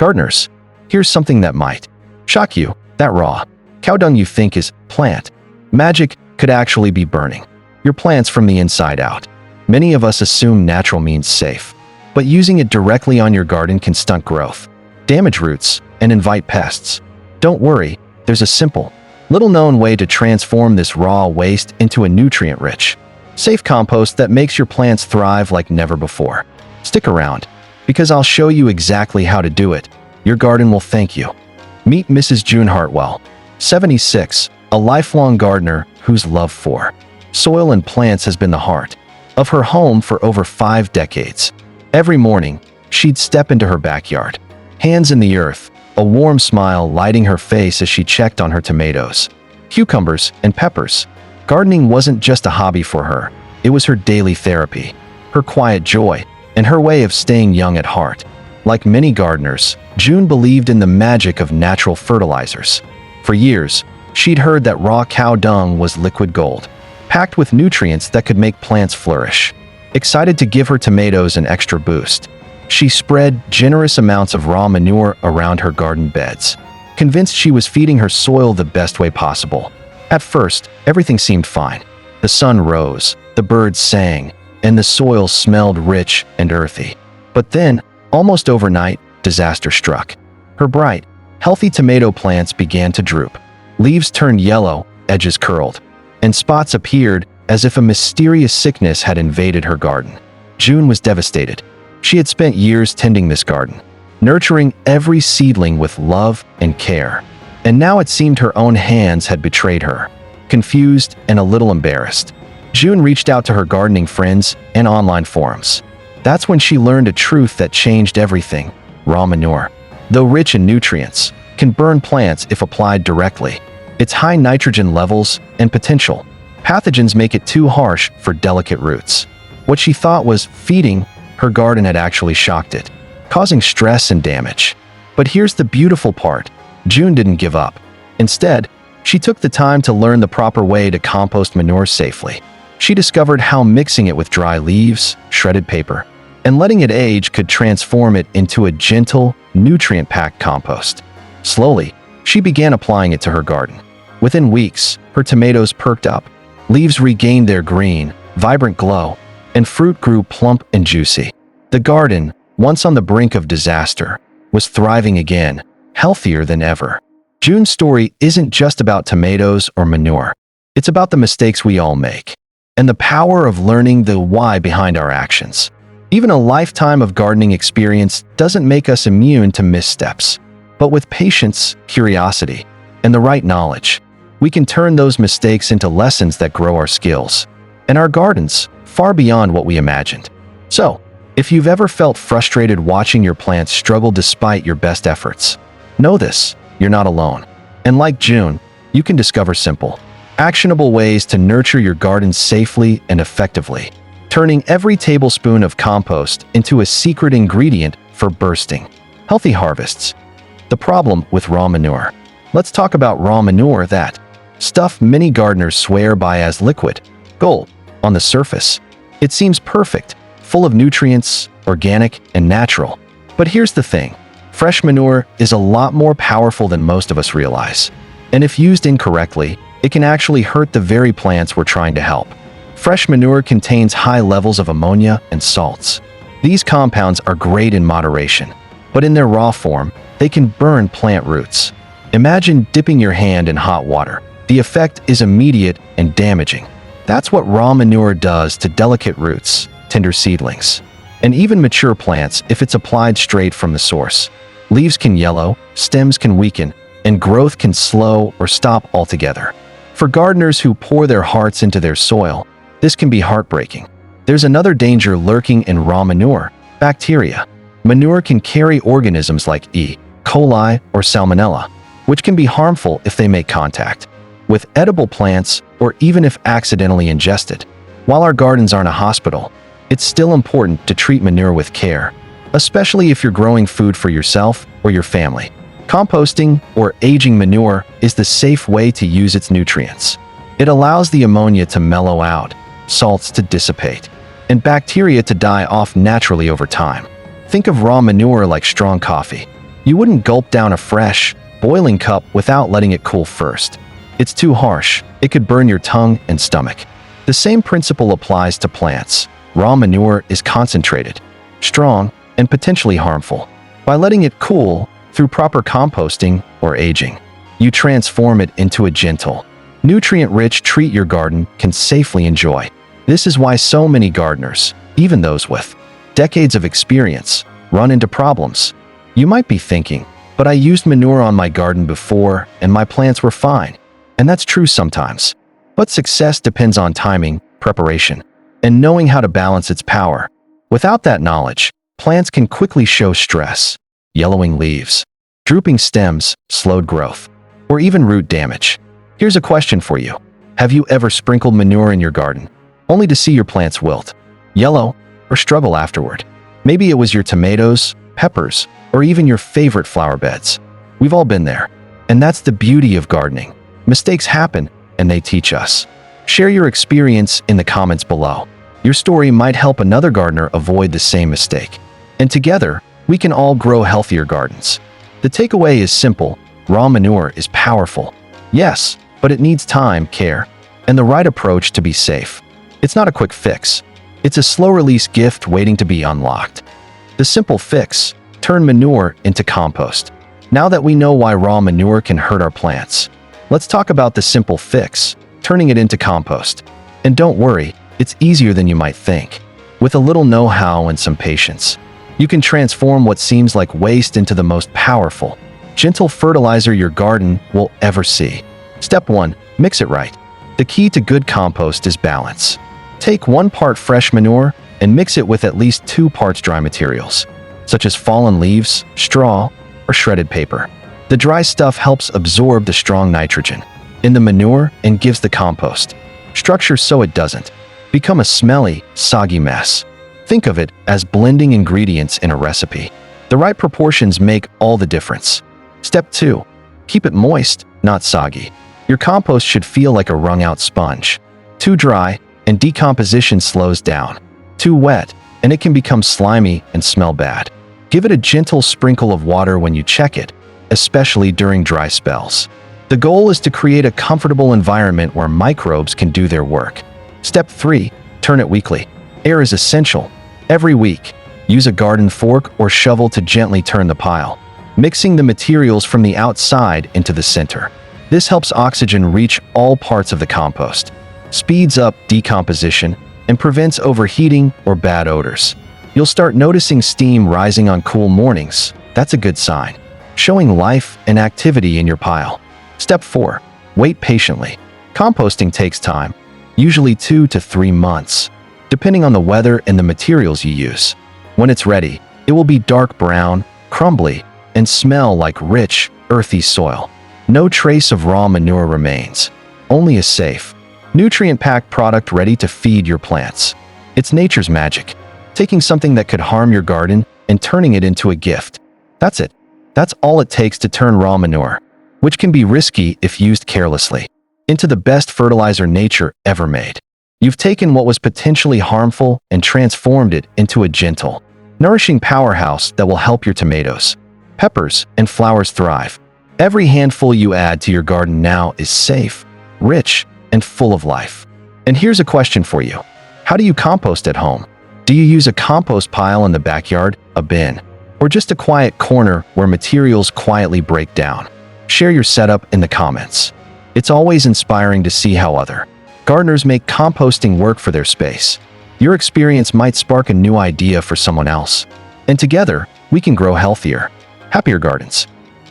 Gardeners, here's something that might shock you. That raw cow dung you think is plant magic could actually be burning your plants from the inside out. Many of us assume natural means safe, but using it directly on your garden can stunt growth, damage roots, and invite pests. Don't worry, there's a simple, little-known way to transform this raw waste into a nutrient-rich, safe compost that makes your plants thrive like never before. Stick around, because I'll show you exactly how to do it. Your garden will thank you. Meet Mrs. June Hartwell, 76, a lifelong gardener whose love for soil and plants has been the heart of her home for over 5 decades. Every morning, she'd step into her backyard, hands in the earth, a warm smile lighting her face as she checked on her tomatoes, cucumbers, and peppers. Gardening wasn't just a hobby for her, it was her daily therapy, her quiet joy, and her way of staying young at heart. Like many gardeners, June believed in the magic of natural fertilizers. For years, she'd heard that raw cow dung was liquid gold, packed with nutrients that could make plants flourish. Excited to give her tomatoes an extra boost, she spread generous amounts of raw manure around her garden beds, convinced she was feeding her soil the best way possible. At first, everything seemed fine. The sun rose, the birds sang, and the soil smelled rich and earthy. But then, almost overnight, disaster struck. Her bright, healthy tomato plants began to droop. Leaves turned yellow, edges curled, and spots appeared as if a mysterious sickness had invaded her garden. June was devastated. She had spent years tending this garden, nurturing every seedling with love and care. And now it seemed her own hands had betrayed her. Confused and a little embarrassed, June reached out to her gardening friends and online forums. That's when she learned a truth that changed everything. Raw manure, though rich in nutrients, can burn plants if applied directly. Its high nitrogen levels and potential pathogens make it too harsh for delicate roots. What she thought was feeding her garden had actually shocked it, causing stress and damage. But here's the beautiful part. June didn't give up. Instead, she took the time to learn the proper way to compost manure safely. She discovered how mixing it with dry leaves, shredded paper, and letting it age could transform it into a gentle, nutrient-packed compost. Slowly, she began applying it to her garden. Within weeks, her tomatoes perked up, leaves regained their green, vibrant glow, and fruit grew plump and juicy. The garden, once on the brink of disaster, was thriving again, healthier than ever. June's story isn't just about tomatoes or manure. It's about the mistakes we all make, and the power of learning the why behind our actions. Even a lifetime of gardening experience doesn't make us immune to missteps. But with patience, curiosity, and the right knowledge, we can turn those mistakes into lessons that grow our skills and our gardens far beyond what we imagined. So, if you've ever felt frustrated watching your plants struggle despite your best efforts, know this, you're not alone. And like June, you can discover simple, actionable ways to nurture your garden safely and effectively, turning every tablespoon of compost into a secret ingredient for bursting healthy harvests. The problem with raw manure. Let's talk about raw manure, that stuff many gardeners swear by as liquid gold. On the surface, it seems perfect, full of nutrients, organic, and natural. But here's the thing. Fresh manure is a lot more powerful than most of us realize. And if used incorrectly, it can actually hurt the very plants we're trying to help. Fresh manure contains high levels of ammonia and salts. These compounds are great in moderation, but in their raw form, they can burn plant roots. Imagine dipping your hand in hot water. The effect is immediate and damaging. That's what raw manure does to delicate roots, tender seedlings, and even mature plants if it's applied straight from the source. Leaves can yellow, stems can weaken, and growth can slow or stop altogether. For gardeners who pour their hearts into their soil, this can be heartbreaking. There's another danger lurking in raw manure: bacteria. Manure can carry organisms like E. coli or salmonella, which can be harmful if they make contact with edible plants or even if accidentally ingested. While our gardens aren't a hospital, it's still important to treat manure with care, especially if you're growing food for yourself or your family. Composting or aging manure is the safe way to use its nutrients. It allows the ammonia to mellow out, salts to dissipate, and bacteria to die off naturally over time. Think of raw manure like strong coffee. You wouldn't gulp down a fresh, boiling cup without letting it cool first. It's too harsh. It could burn your tongue and stomach. The same principle applies to plants. Raw manure is concentrated, strong, and potentially harmful. By letting it cool through proper composting or aging, you transform it into a gentle, nutrient-rich treat your garden can safely enjoy. This is why so many gardeners, even those with decades of experience, run into problems. You might be thinking, but I used manure on my garden before and my plants were fine. And that's true sometimes. But success depends on timing, preparation, and knowing how to balance its power. Without that knowledge, plants can quickly show stress, yellowing leaves, drooping stems, slowed growth, or even root damage. Here's a question for you. Have you ever sprinkled manure in your garden, only to see your plants wilt, yellow, or struggle afterward? Maybe it was your tomatoes, peppers, or even your favorite flower beds. We've all been there. And that's the beauty of gardening. Mistakes happen, and they teach us. Share your experience in the comments below. Your story might help another gardener avoid the same mistake. And together, we can all grow healthier gardens. The takeaway is simple. Raw manure is powerful. Yes, but it needs time, care, and the right approach to be safe. It's not a quick fix. It's a slow-release gift waiting to be unlocked. The simple fix: turn manure into compost. Now that we know why raw manure can hurt our plants, let's talk about the simple fix: turning it into compost. And don't worry, it's easier than you might think. With a little know-how and some patience, you can transform what seems like waste into the most powerful, gentle fertilizer your garden will ever see. Step 1. Mix it right. The key to good compost is balance. Take 1 part fresh manure and mix it with at least 2 parts dry materials, such as fallen leaves, straw, or shredded paper. The dry stuff helps absorb the strong nitrogen in the manure and gives the compost structure so it doesn't become a smelly, soggy mess. Think of it as blending ingredients in a recipe. The right proportions make all the difference. Step 2. Keep it moist, not soggy. Your compost should feel like a wrung-out sponge. Too dry, and decomposition slows down. Too wet, and it can become slimy and smell bad. Give it a gentle sprinkle of water when you check it, especially during dry spells. The goal is to create a comfortable environment where microbes can do their work. Step 3. Turn it weekly. Air is essential. Every week, use a garden fork or shovel to gently turn the pile, mixing the materials from the outside into the center. This helps oxygen reach all parts of the compost, speeds up decomposition, and prevents overheating or bad odors. You'll start noticing steam rising on cool mornings. That's a good sign, showing life and activity in your pile. Step 4. Wait patiently. Composting takes time, usually 2 to 3 months, depending on the weather and the materials you use. When it's ready, it will be dark brown, crumbly, and smell like rich, earthy soil. No trace of raw manure remains, only a safe, nutrient-packed product ready to feed your plants. It's nature's magic, taking something that could harm your garden and turning it into a gift. That's it. That's all it takes to turn raw manure, which can be risky if used carelessly, into the best fertilizer nature ever made. You've taken what was potentially harmful and transformed it into a gentle, nourishing powerhouse that will help your tomatoes, peppers, and flowers thrive. Every handful you add to your garden now is safe, rich, and full of life. And here's a question for you. How do you compost at home? Do you use a compost pile in the backyard, a bin, or just a quiet corner where materials quietly break down? Share your setup in the comments. It's always inspiring to see how other gardeners make composting work for their space. Your experience might spark a new idea for someone else. And together, we can grow healthier, happier gardens.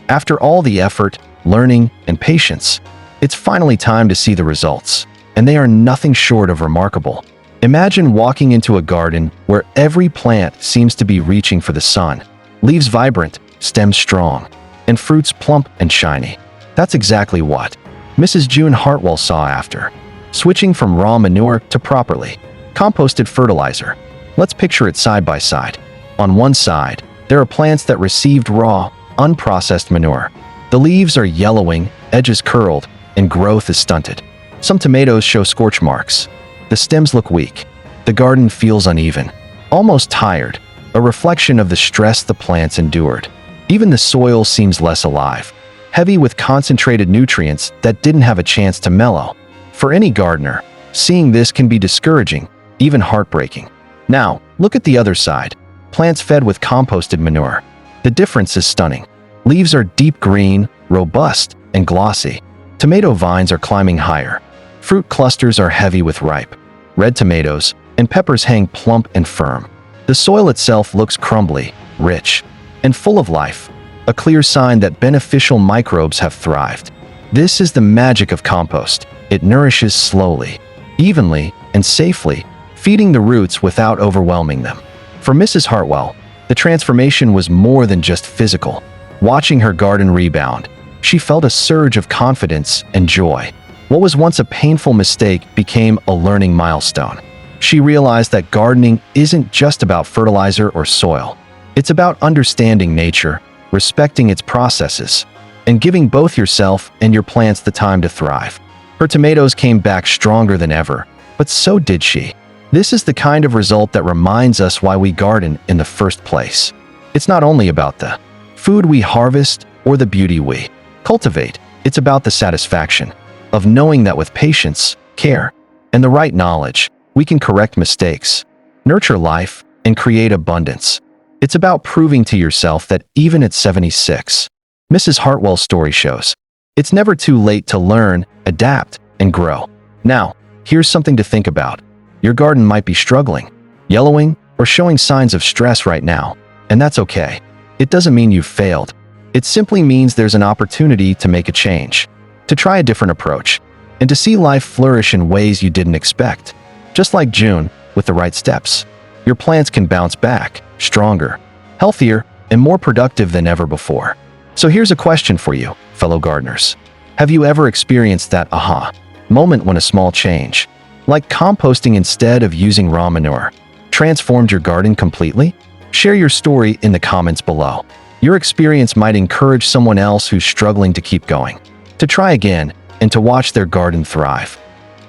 After all the effort, learning, and patience, it's finally time to see the results. And they are nothing short of remarkable. Imagine walking into a garden where every plant seems to be reaching for the sun. Leaves vibrant, stems strong, and fruits plump and shiny. That's exactly what Mrs. June Hartwell saw after switching from raw manure to properly composted fertilizer. Let's picture it side by side. On one side, there are plants that received raw, unprocessed manure. The leaves are yellowing, edges curled, and growth is stunted. Some tomatoes show scorch marks. The stems look weak. The garden feels uneven, almost tired, a reflection of the stress the plants endured. Even the soil seems less alive, heavy with concentrated nutrients that didn't have a chance to mellow. For any gardener, seeing this can be discouraging, even heartbreaking. Now, look at the other side. Plants fed with composted manure. The difference is stunning. Leaves are deep green, robust, and glossy. Tomato vines are climbing higher. Fruit clusters are heavy with ripe, red tomatoes, and peppers hang plump and firm. The soil itself looks crumbly, rich, and full of life, a clear sign that beneficial microbes have thrived. This is the magic of compost. It nourishes slowly, evenly, and safely, feeding the roots without overwhelming them. For Mrs. Hartwell, the transformation was more than just physical. Watching her garden rebound, she felt a surge of confidence and joy. What was once a painful mistake became a learning milestone. She realized that gardening isn't just about fertilizer or soil. It's about understanding nature, respecting its processes, and giving both yourself and your plants the time to thrive. Her tomatoes came back stronger than ever, but so did she. This is the kind of result that reminds us why we garden in the first place. It's not only about the food we harvest or the beauty we cultivate. It's about the satisfaction of knowing that with patience, care, and the right knowledge, we can correct mistakes, nurture life, and create abundance. It's about proving to yourself that even at 76, Mrs. Hartwell's story shows, it's never too late to learn, adapt, and grow. Now, here's something to think about. Your garden might be struggling, yellowing, or showing signs of stress right now, and that's okay. It doesn't mean you've failed. It simply means there's an opportunity to make a change, to try a different approach, and to see life flourish in ways you didn't expect. Just like June, with the right steps, your plants can bounce back, stronger, healthier, and more productive than ever before. So here's a question for you, fellow gardeners. Have you ever experienced that aha moment when a small change, like composting instead of using raw manure, transformed your garden completely? Share your story in the comments below. Your experience might encourage someone else who's struggling to keep going, to try again, and to watch their garden thrive.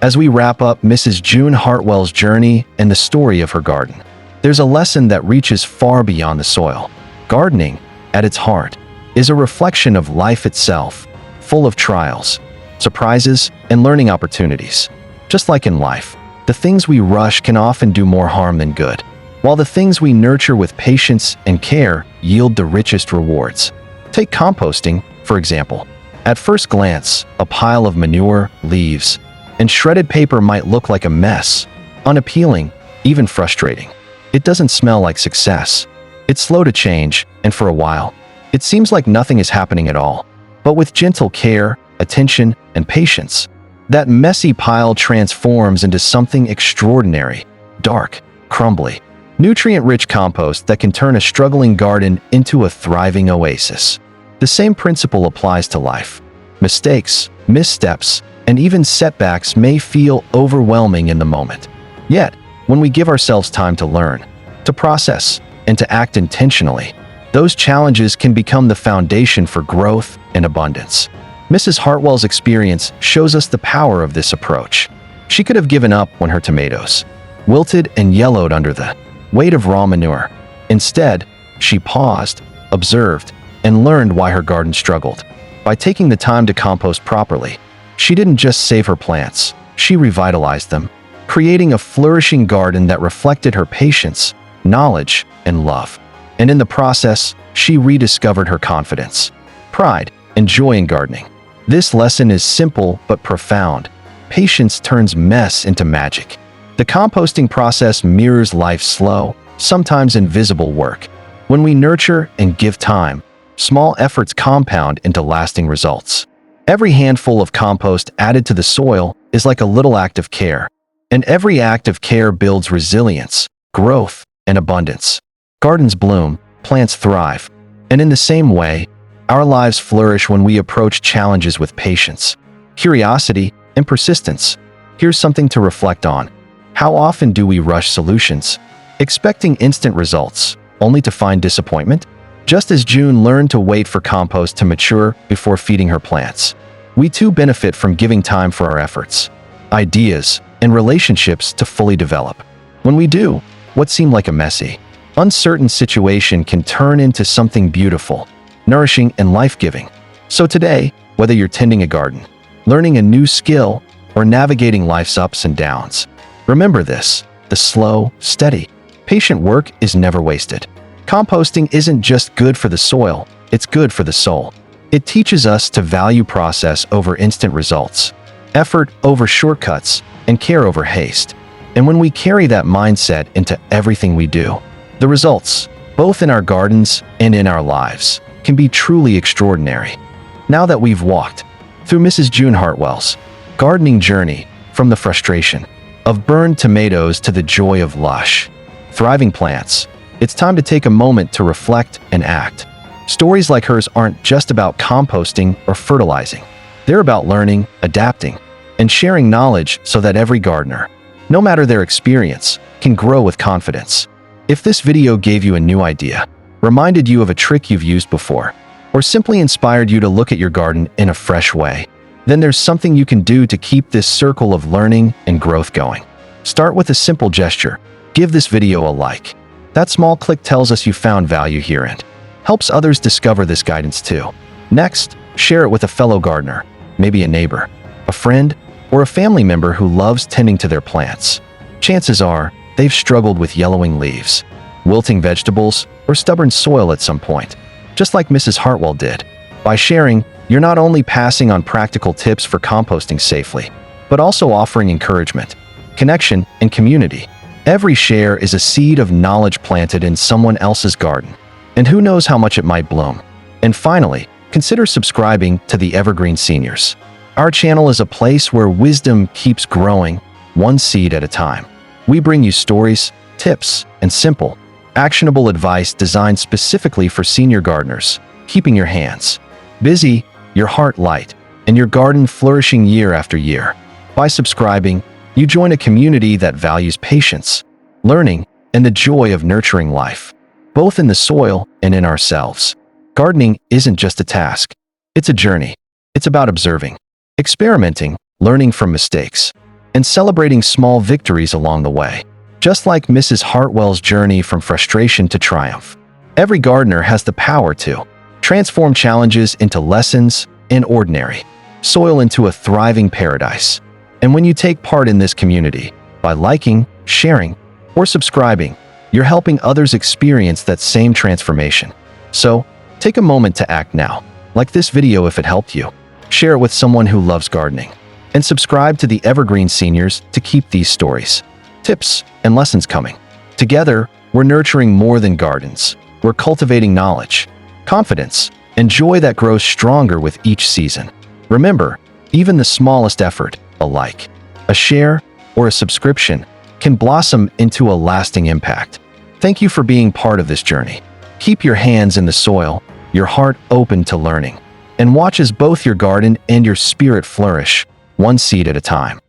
As we wrap up Mrs. June Hartwell's journey and the story of her garden, there's a lesson that reaches far beyond the soil. Gardening, at its heart, is a reflection of life itself, full of trials, surprises, and learning opportunities. Just like in life, the things we rush can often do more harm than good, while the things we nurture with patience and care yield the richest rewards. Take composting, for example. At first glance, a pile of manure, leaves, and shredded paper might look like a mess, unappealing, even frustrating. It doesn't smell like success. It's slow to change, and for a while, it seems like nothing is happening at all. But with gentle care, attention, and patience, that messy pile transforms into something extraordinary, dark, crumbly, nutrient-rich compost that can turn a struggling garden into a thriving oasis. The same principle applies to life. Mistakes, missteps, and even setbacks may feel overwhelming in the moment. Yet, when we give ourselves time to learn, to process, and to act intentionally, those challenges can become the foundation for growth and abundance. Mrs. Hartwell's experience shows us the power of this approach. She could have given up when her tomatoes wilted and yellowed under the weight of raw manure. Instead, she paused, observed, and learned why her garden struggled. By taking the time to compost properly, she didn't just save her plants, she revitalized them, creating a flourishing garden that reflected her patience, knowledge, and love. And in the process, she rediscovered her confidence, pride, and joy in gardening. This lesson is simple but profound. Patience turns mess into magic. The composting process mirrors life's slow, sometimes invisible work. When we nurture and give time, small efforts compound into lasting results. Every handful of compost added to the soil is like a little act of care, and every act of care builds resilience, growth, and abundance. Gardens bloom, plants thrive, and in the same way, our lives flourish when we approach challenges with patience, curiosity, and persistence. Here's something to reflect on. How often do we rush solutions, expecting instant results, only to find disappointment? Just as June learned to wait for compost to mature before feeding her plants, we too benefit from giving time for our efforts, ideas, and relationships to fully develop. When we do, what seemed like a messy, uncertain situation can turn into something beautiful, nourishing, and life-giving. So today, whether you're tending a garden, learning a new skill, or navigating life's ups and downs, remember this: the slow, steady, patient work is never wasted. Composting isn't just good for the soil, it's good for the soul. It teaches us to value process over instant results, effort over shortcuts, and care over haste. And when we carry that mindset into everything we do, the results, both in our gardens and in our lives, can be truly extraordinary. Now that we've walked through Mrs. June Hartwell's gardening journey, from the frustration of burned tomatoes to the joy of lush, thriving plants, it's time to take a moment to reflect and act. Stories like hers aren't just about composting or fertilizing. They're about learning, adapting, and sharing knowledge so that every gardener, no matter their experience, can grow with confidence. If this video gave you a new idea, reminded you of a trick you've used before, or simply inspired you to look at your garden in a fresh way, then there's something you can do to keep this circle of learning and growth going. Start with a simple gesture. Give this video a like. That small click tells us you found value here and helps others discover this guidance too. Next, share it with a fellow gardener, maybe a neighbor, a friend, or a family member who loves tending to their plants. Chances are, they've struggled with yellowing leaves, wilting vegetables, or stubborn soil at some point, just like Mrs. Hartwell did. By sharing, you're not only passing on practical tips for composting safely, but also offering encouragement, connection, and community. Every share is a seed of knowledge planted in someone else's garden, and who knows how much it might bloom. And finally, consider subscribing to the Evergreen Seniors. Our channel is a place where wisdom keeps growing, one seed at a time. We bring you stories, tips, and simple, actionable advice designed specifically for senior gardeners, keeping your hands busy, your heart light, and your garden flourishing year after year. By subscribing, you join a community that values patience, learning, and the joy of nurturing life, both in the soil and in ourselves. Gardening isn't just a task, it's a journey. It's about observing, experimenting, learning from mistakes, and celebrating small victories along the way. Just like Mrs. Hartwell's journey from frustration to triumph, every gardener has the power to transform challenges into lessons and ordinary soil into a thriving paradise. And when you take part in this community, by liking, sharing, or subscribing, you're helping others experience that same transformation. So, take a moment to act now. Like this video if it helped you. Share it with someone who loves gardening. And subscribe to the Evergreen Seniors to keep these stories, tips, and lessons coming. Together, we're nurturing more than gardens. We're cultivating knowledge, confidence, and joy that grows stronger with each season. Remember, even the smallest effort, a like, a share, or a subscription, can blossom into a lasting impact. Thank you for being part of this journey. Keep your hands in the soil, your heart open to learning, and watch as both your garden and your spirit flourish, one seed at a time.